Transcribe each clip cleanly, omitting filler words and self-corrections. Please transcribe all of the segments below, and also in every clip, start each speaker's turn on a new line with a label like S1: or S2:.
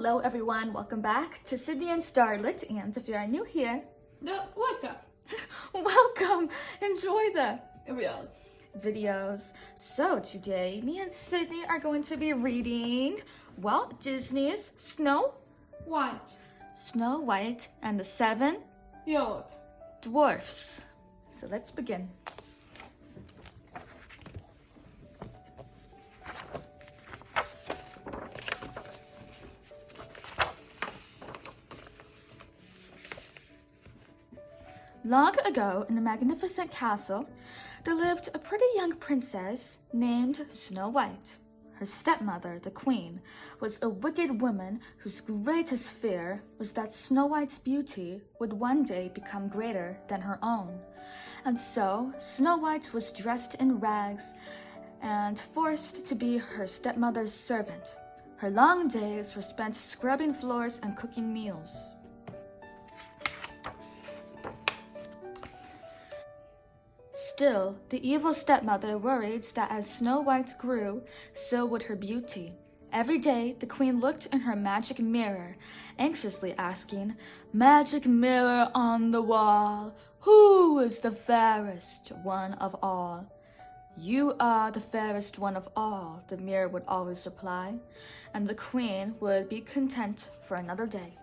S1: Hello everyone, welcome back to Sydney and Starlet, and if you are new here, welcome! Enjoy the videos. So today, me and Sydney are going to be reading Walt Disney's Snow White and the Seven Dwarfs. So let's begin. Long ago, in a magnificent castle, there lived a pretty young princess named Snow White. Her stepmother, the queen, was a wicked woman whose greatest fear was that Snow White's beauty would one day become greater than her own. And so, Snow White was dressed in rags and forced to be her stepmother's servant. Her long days were spent scrubbing floors and cooking meals. Still, the evil stepmother worried that as Snow White grew, so would her beauty. Every day, the queen looked in her magic mirror, anxiously asking, "Magic mirror on the wall, who is the fairest one of all?" "You are the fairest one of all," the mirror would always reply, and the queen would be content for another day.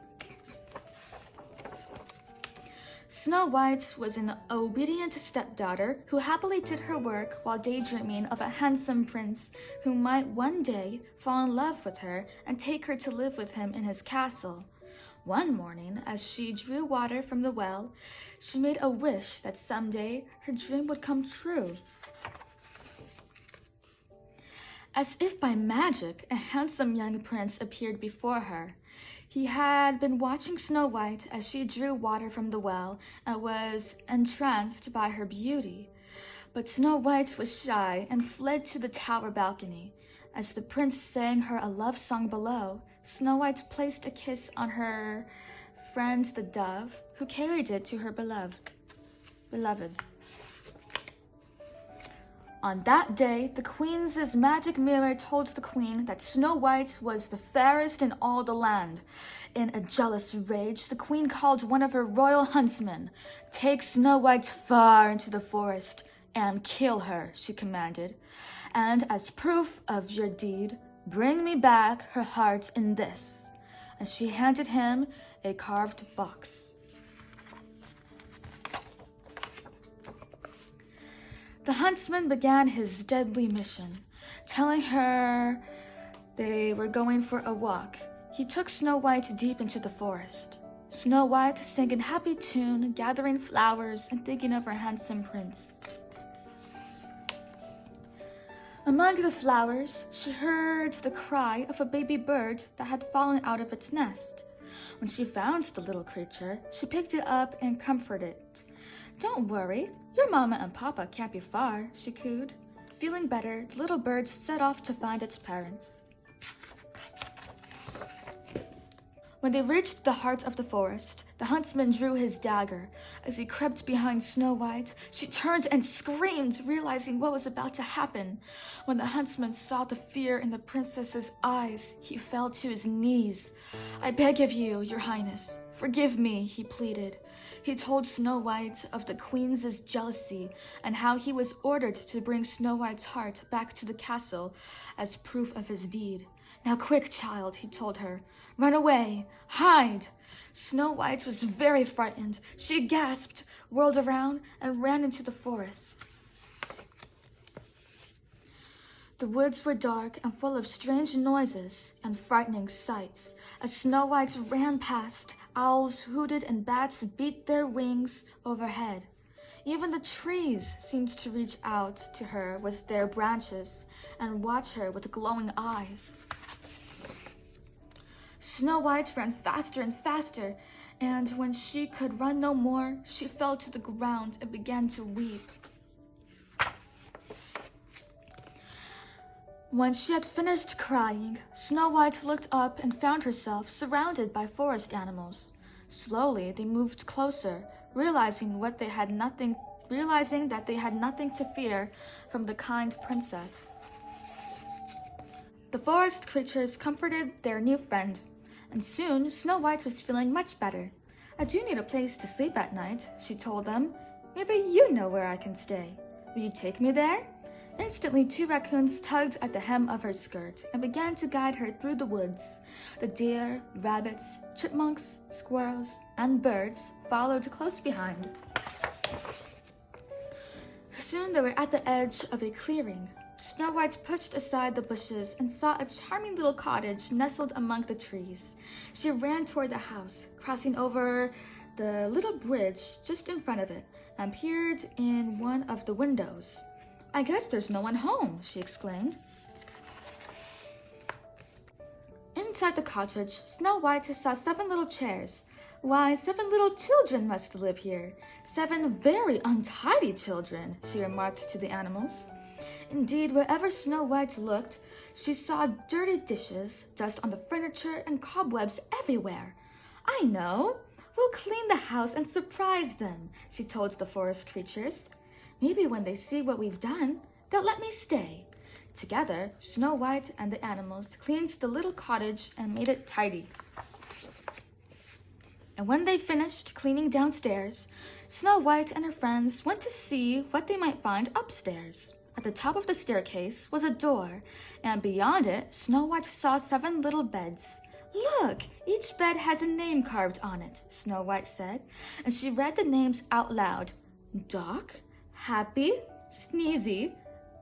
S1: Snow White was an obedient stepdaughter who happily did her work while daydreaming of a handsome prince who might one day fall in love with her and take her to live with him in his castle. One morning, as she drew water from the well, she made a wish that someday her dream would come true. As if by magic, a handsome young prince appeared before her. He had been watching Snow White as she drew water from the well and was entranced by her beauty. But Snow White was shy and fled to the tower balcony. As the prince sang her a love song below, Snow White placed a kiss on her friend the dove, who carried it to her beloved. On that day, the queen's magic mirror told the queen that Snow White was the fairest in all the land. In a jealous rage, the queen called one of her royal huntsmen. "Take Snow White far into the forest and kill her," she commanded. "And as proof of your deed, bring me back her heart in this." And she handed him a carved box. The huntsman began his deadly mission, telling her they were going for a walk. He took Snow White deep into the forest. Snow White sang a happy tune, gathering flowers and thinking of her handsome prince. Among the flowers, she heard the cry of a baby bird that had fallen out of its nest. When she found the little creature, she picked it up and comforted it. "Don't worry, your mama and papa can't be far," she cooed. Feeling better, the little bird set off to find its parents. When they reached the heart of the forest, the huntsman drew his dagger. As he crept behind Snow White, she turned and screamed, realizing what was about to happen. When the huntsman saw the fear in the princess's eyes, he fell to his knees. "I beg of you, your highness, forgive me," he pleaded. He told Snow White of the queen's jealousy and how he was ordered to bring Snow White's heart back to the castle as proof of his deed. "Now quick, child," he told her. "Run away! Hide!" Snow White was very frightened. She gasped, whirled around, and ran into the forest. The woods were dark and full of strange noises and frightening sights. As Snow White ran past, owls hooted and bats beat their wings overhead. Even the trees seemed to reach out to her with their branches and watch her with glowing eyes. Snow White ran faster and faster, and when she could run no more, she fell to the ground and began to weep. When she had finished crying, Snow White looked up and found herself surrounded by forest animals. Slowly, they moved closer, realizing that they had nothing to fear from the kind princess. The forest creatures comforted their new friend. And soon Snow White was feeling much better. "I do need a place to sleep at night," she told them. "Maybe you know where I can stay. Will you take me there?" Instantly, 2 raccoons tugged at the hem of her skirt and began to guide her through the woods. The deer, rabbits, chipmunks, squirrels, and birds followed close behind. Soon they were at the edge of a clearing. Snow White pushed aside the bushes and saw a charming little cottage nestled among the trees. She ran toward the house, crossing over the little bridge just in front of it, and peered in one of the windows. "I guess there's no one home," she exclaimed. Inside the cottage, Snow White saw 7 little chairs. "Why, 7 little children must live here. 7 very untidy children," she remarked to the animals. Indeed, wherever Snow White looked, she saw dirty dishes, dust on the furniture, and cobwebs everywhere. "I know. We'll clean the house and surprise them," she told the forest creatures. "Maybe when they see what we've done, they'll let me stay." Together, Snow White and the animals cleaned the little cottage and made it tidy. And when they finished cleaning downstairs, Snow White and her friends went to see what they might find upstairs. At the top of the staircase was a door, and beyond it, Snow White saw 7 little beds. "Look, each bed has a name carved on it," Snow White said, and she read the names out loud. "Doc, Happy, Sneezy,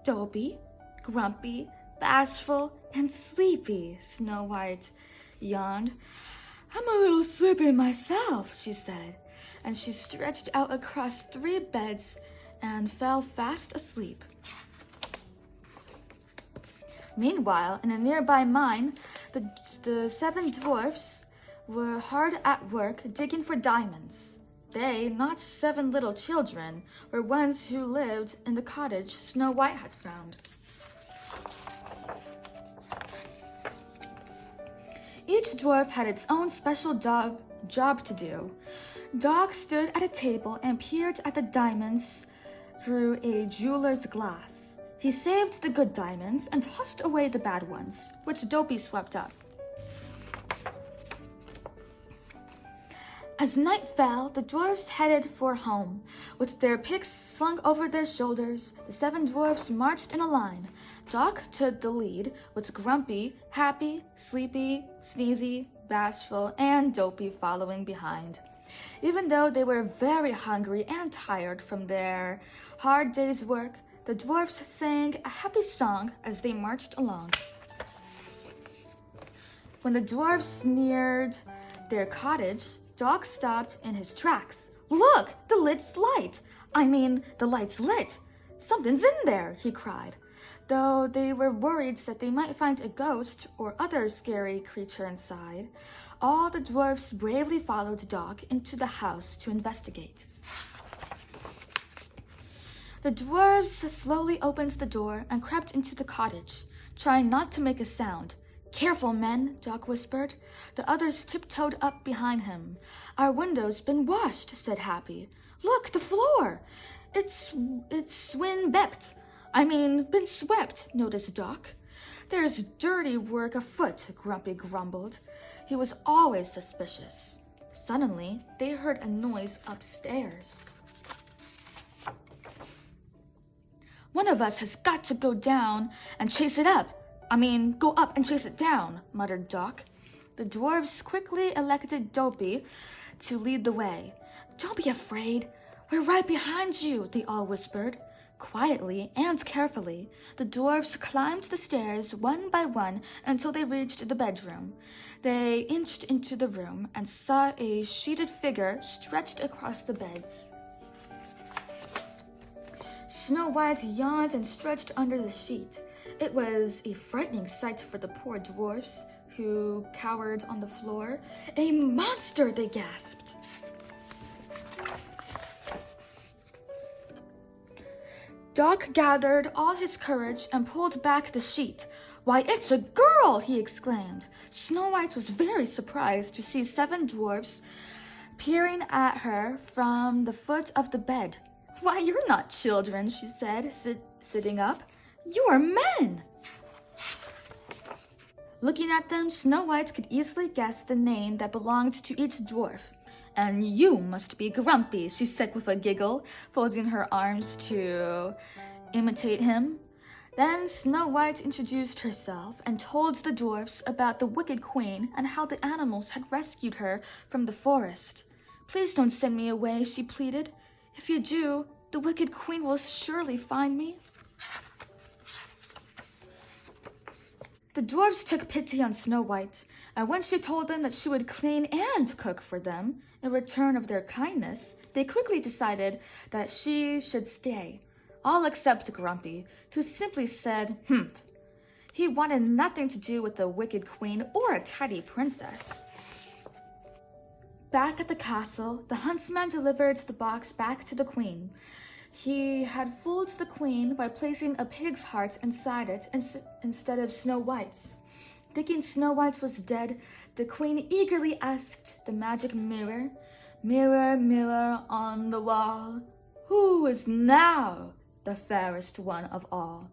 S1: Dopey, Grumpy, Bashful, and Sleepy," Snow White yawned. "I'm a little sleepy myself," she said, and she stretched out across 3 beds and fell fast asleep. Meanwhile, in a nearby mine, the 7 dwarfs were hard at work digging for diamonds. They, not 7 little children, were ones who lived in the cottage Snow White had found. Each dwarf had its own special job to do. Dog stood at a table and peered at the diamonds through a jeweler's glass. He saved the good diamonds and tossed away the bad ones, which Dopey swept up. As night fell, the dwarfs headed for home. With their picks slung over their shoulders, the 7 dwarfs marched in a line. Doc took the lead, with Grumpy, Happy, Sleepy, Sneezy, Bashful, and Dopey following behind. Even though they were very hungry and tired from their hard day's work, the dwarfs sang a happy song as they marched along. When the dwarfs neared their cottage, Doc stopped in his tracks. "Look, the light's the light's lit. Something's in there," he cried. Though they were worried that they might find a ghost or other scary creature inside, all the dwarfs bravely followed Doc into the house to investigate. The dwarfs slowly opened the door and crept into the cottage, trying not to make a sound. "Careful, men," Doc whispered. The others tiptoed up behind him. "Our window's been washed," said Happy. "Look, the floor! It's been swept," noticed Doc. "There's dirty work afoot," Grumpy grumbled. He was always suspicious. Suddenly, they heard a noise upstairs. "One of us has got to go down and chase it up. Go up and chase it down," muttered Doc. The dwarves quickly elected Dopey to lead the way. "Don't be afraid. We're right behind you," they all whispered. Quietly and carefully, the dwarves climbed the stairs one by one until they reached the bedroom. They inched into the room and saw a sheeted figure stretched across the beds. Snow White yawned and stretched under the sheet. It was a frightening sight for the poor dwarfs, who cowered on the floor. "A monster!" they gasped. Doc gathered all his courage and pulled back the sheet. "Why, it's a girl!" he exclaimed. Snow White was very surprised to see 7 dwarfs peering at her from the foot of the bed. "Why, you're not children," she said, sitting up. "You're men!" Looking at them, Snow White could easily guess the name that belonged to each dwarf. "And you must be Grumpy," she said with a giggle, folding her arms to imitate him. Then Snow White introduced herself and told the dwarfs about the Wicked Queen and how the animals had rescued her from the forest. "Please don't send me away," she pleaded. "If you do, the Wicked Queen will surely find me." The dwarfs took pity on Snow White, and when she told them that she would clean and cook for them in return of their kindness, they quickly decided that she should stay, all except Grumpy, who simply said, He wanted nothing to do with the Wicked Queen or a tidy princess. Back at the castle, the Huntsman delivered the box back to the Queen. He had fooled the Queen by placing a pig's heart inside it instead of Snow White's. Thinking Snow White was dead, the Queen eagerly asked the magic mirror, "Mirror, mirror on the wall, who is now the fairest one of all?"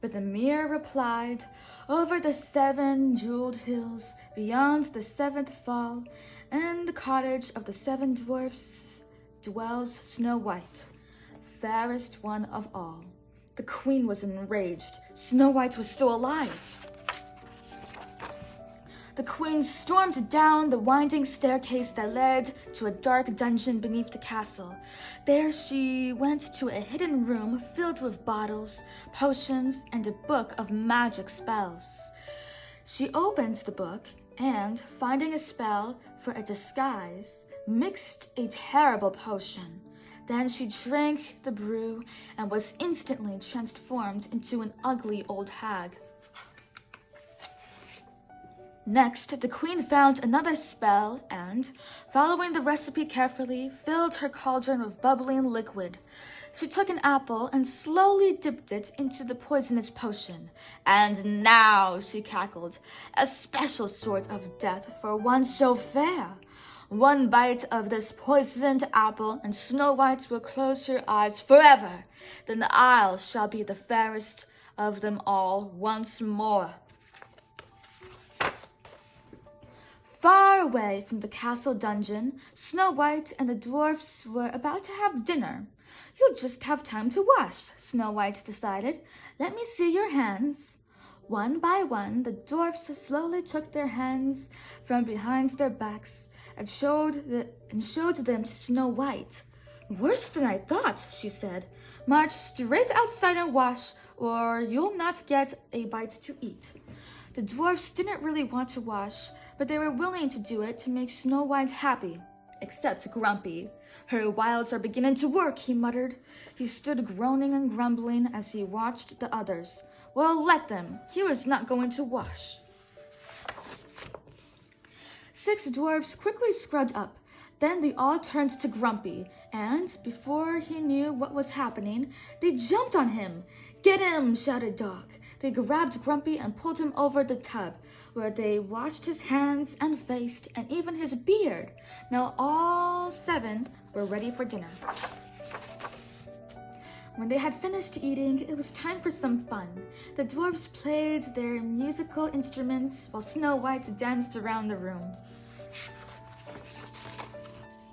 S1: But the mirror replied, "Over the 7 jeweled hills, beyond the 7th fall, in the cottage of the 7 dwarfs dwells Snow White, fairest one of all." The Queen was enraged. Snow White was still alive. The Queen stormed down the winding staircase that led to a dark dungeon beneath the castle. There she went to a hidden room filled with bottles, potions, and a book of magic spells. She opened the book and, finding a spell for a disguise, mixed a terrible potion. Then she drank the brew and was instantly transformed into an ugly old hag. Next, the Queen found another spell and, following the recipe carefully, filled her cauldron with bubbling liquid. She took an apple and slowly dipped it into the poisonous potion. "And now," she cackled, "a special sort of death for one so fair. One bite of this poisoned apple, and Snow White will close her eyes forever. Then I shall be the fairest of them all once more." Far away from the castle dungeon, Snow White and the dwarfs were about to have dinner. "You'll just have time to wash," Snow White decided. "Let me see your hands." One by one, the dwarfs slowly took their hands from behind their backs and showed them to Snow White. "Worse than I thought," she said. "March straight outside and wash, or you'll not get a bite to eat." The dwarfs didn't really want to wash, but they were willing to do it to make Snow White happy, except Grumpy. "Her wiles are beginning to work," he muttered. He stood groaning and grumbling as he watched the others. Well, let them. He was not going to wash. 6 dwarfs quickly scrubbed up. Then they all turned to Grumpy, and before he knew what was happening, they jumped on him. "Get him!" shouted Doc. They grabbed Grumpy and pulled him over the tub, where they washed his hands and face and even his beard. Now all 7 were ready for dinner. When they had finished eating, it was time for some fun. The dwarfs played their musical instruments while Snow White danced around the room.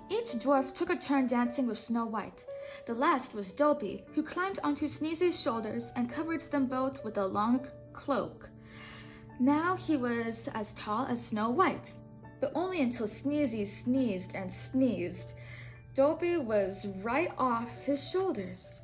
S1: Each dwarf took a turn dancing with Snow White. The last was Dopey, who climbed onto Sneezy's shoulders and covered them both with a long cloak. Now he was as tall as Snow White, but only until Sneezy sneezed and sneezed. Dopey was right off his shoulders.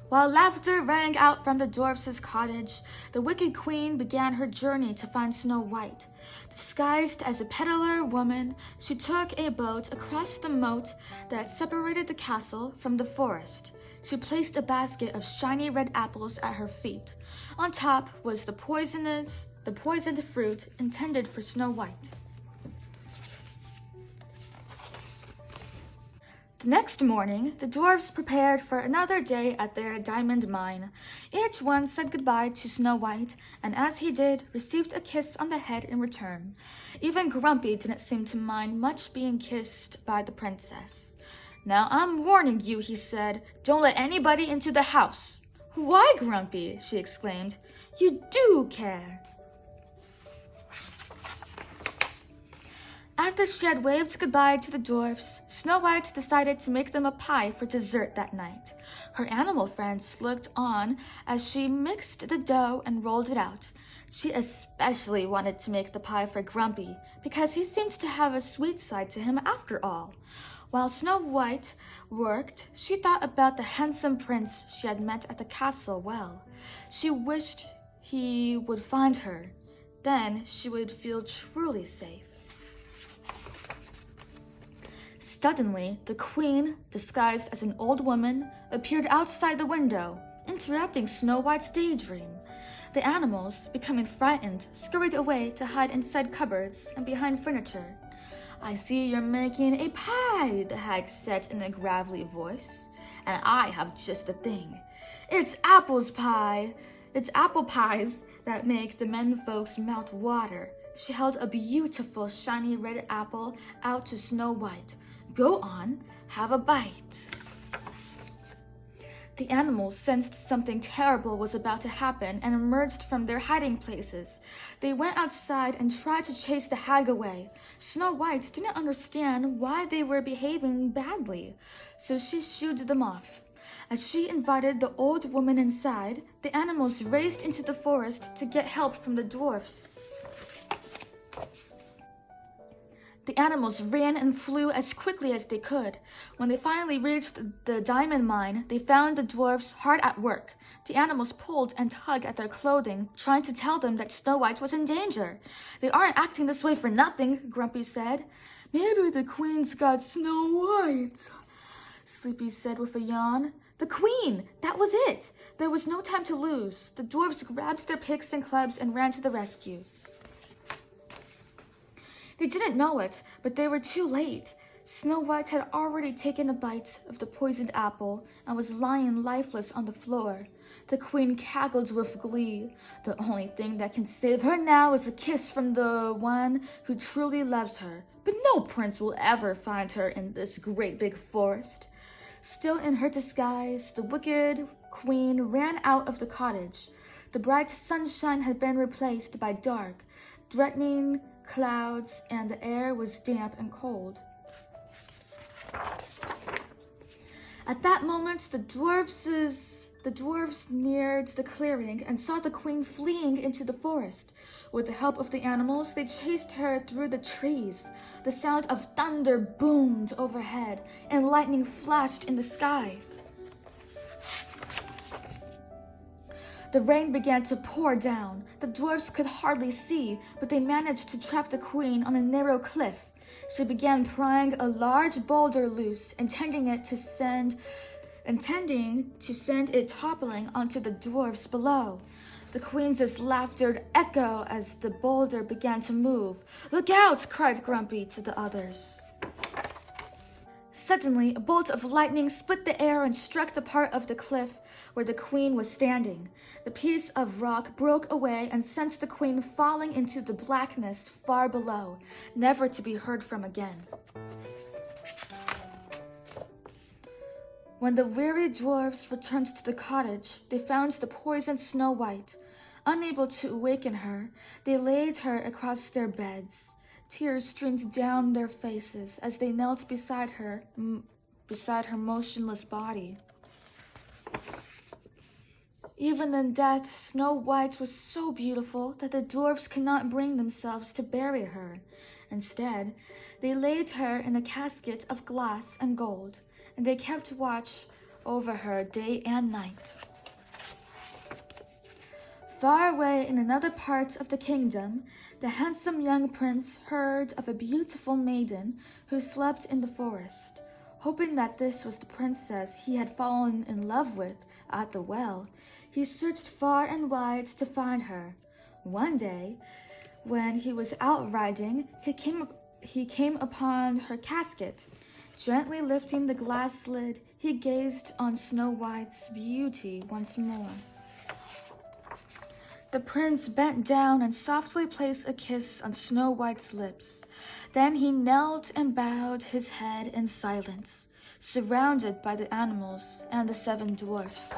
S1: While laughter rang out from the dwarfs' cottage, the Wicked Queen began her journey to find Snow White. Disguised as a peddler woman, she took a boat across the moat that separated the castle from the forest. She placed a basket of shiny red apples at her feet. On top was the poisoned fruit intended for Snow White. The next morning, the dwarfs prepared for another day at their diamond mine. Each one said goodbye to Snow White, and as he did, received a kiss on the head in return. Even Grumpy didn't seem to mind much being kissed by the princess. "Now I'm warning you," he said. "Don't let anybody into the house." "Why, Grumpy?" she exclaimed. "You do care." After she had waved goodbye to the dwarfs, Snow White decided to make them a pie for dessert that night. Her animal friends looked on as she mixed the dough and rolled it out. She especially wanted to make the pie for Grumpy, because he seemed to have a sweet side to him after all. While Snow White worked, she thought about the handsome prince she had met at the castle well. She wished he would find her. Then she would feel truly safe. Suddenly, the queen, disguised as an old woman, appeared outside the window, interrupting Snow White's daydream. The animals, becoming frightened, scurried away to hide inside cupboards and behind furniture. "I see you're making a pie," the hag said in a gravelly voice. "And I have just the thing. It's apple pies that make the menfolk's mouth water." She held a beautiful shiny red apple out to Snow White. "Go on, have a bite." The animals sensed something terrible was about to happen and emerged from their hiding places. They went outside and tried to chase the hag away. Snow White didn't understand why they were behaving badly, so she shooed them off. As she invited the old woman inside, the animals raced into the forest to get help from the dwarfs. The animals ran and flew as quickly as they could. When they finally reached the diamond mine, they found the dwarfs hard at work. The animals pulled and tugged at their clothing, trying to tell them that Snow White was in danger. "They aren't acting this way for nothing," Grumpy said. "Maybe the queen's got Snow White," Sleepy said with a yawn. The queen! That was it! There was no time to lose. The dwarfs grabbed their picks and clubs and ran to the rescue. They didn't know it, but they were too late. Snow White had already taken a bite of the poisoned apple and was lying lifeless on the floor. The queen cackled with glee. The only thing that can save her now is a kiss from the one who truly loves her. But no prince will ever find her in this great big forest. Still in her disguise, the wicked queen ran out of the cottage. The bright sunshine had been replaced by dark, threatening clouds, and the air was damp and cold. At that moment, the dwarfs neared the clearing and saw the queen fleeing into the forest. With the help of the animals, they chased her through the trees. The sound of thunder boomed overhead, and lightning flashed in the sky. The rain began to pour down. The dwarfs could hardly see, but they managed to trap the queen on a narrow cliff. She began prying a large boulder loose, intending to send it toppling onto the dwarfs below. The queen's laughter echoed as the boulder began to move. "Look out!" cried Grumpy to the others. Suddenly, a bolt of lightning split the air and struck the part of the cliff where the queen was standing. The piece of rock broke away and sent the queen falling into the blackness far below, never to be heard from again. When the weary dwarfs returned to the cottage, they found the poisoned Snow White. Unable to awaken her, they laid her across their beds. Tears streamed down their faces as they knelt beside her motionless body. Even in death, Snow White was so beautiful that the dwarfs could not bring themselves to bury her. Instead, they laid her in a casket of glass and gold, and they kept watch over her day and night. Far away in another part of the kingdom, the handsome young prince heard of a beautiful maiden who slept in the forest. Hoping that this was the princess he had fallen in love with at the well, he searched far and wide to find her. One day, when he was out riding, he came upon her casket. Gently lifting the glass lid, he gazed on Snow White's beauty once more. The prince bent down and softly placed a kiss on Snow White's lips. Then he knelt and bowed his head in silence, surrounded by the animals and the 7 dwarfs.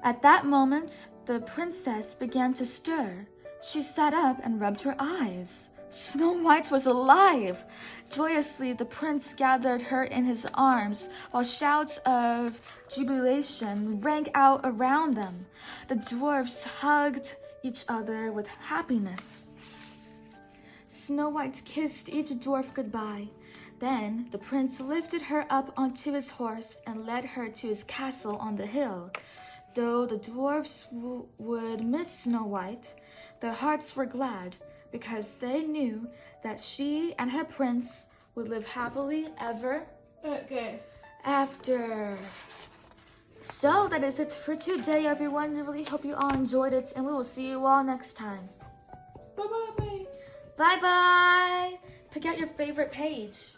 S1: At that moment, the princess began to stir. She sat up and rubbed her eyes. Snow White was alive! Joyously, the prince gathered her in his arms, while shouts of jubilation rang out around them. The dwarfs hugged each other with happiness. Snow White kissed each dwarf goodbye. Then the prince lifted her up onto his horse and led her to his castle on the hill. Though the dwarfs would miss Snow White, their hearts were glad, because they knew that she and her prince would live happily ever after. So that is it for today, everyone. I really hope you all enjoyed it, and we will see you all next time.
S2: Bye-bye.
S1: Bye-bye. Pick out your favorite page.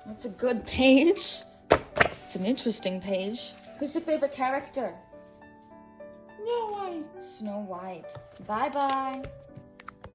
S1: That's a good page. It's an interesting page. Who's your favorite character?
S2: No way.
S1: Snow White. Bye-bye.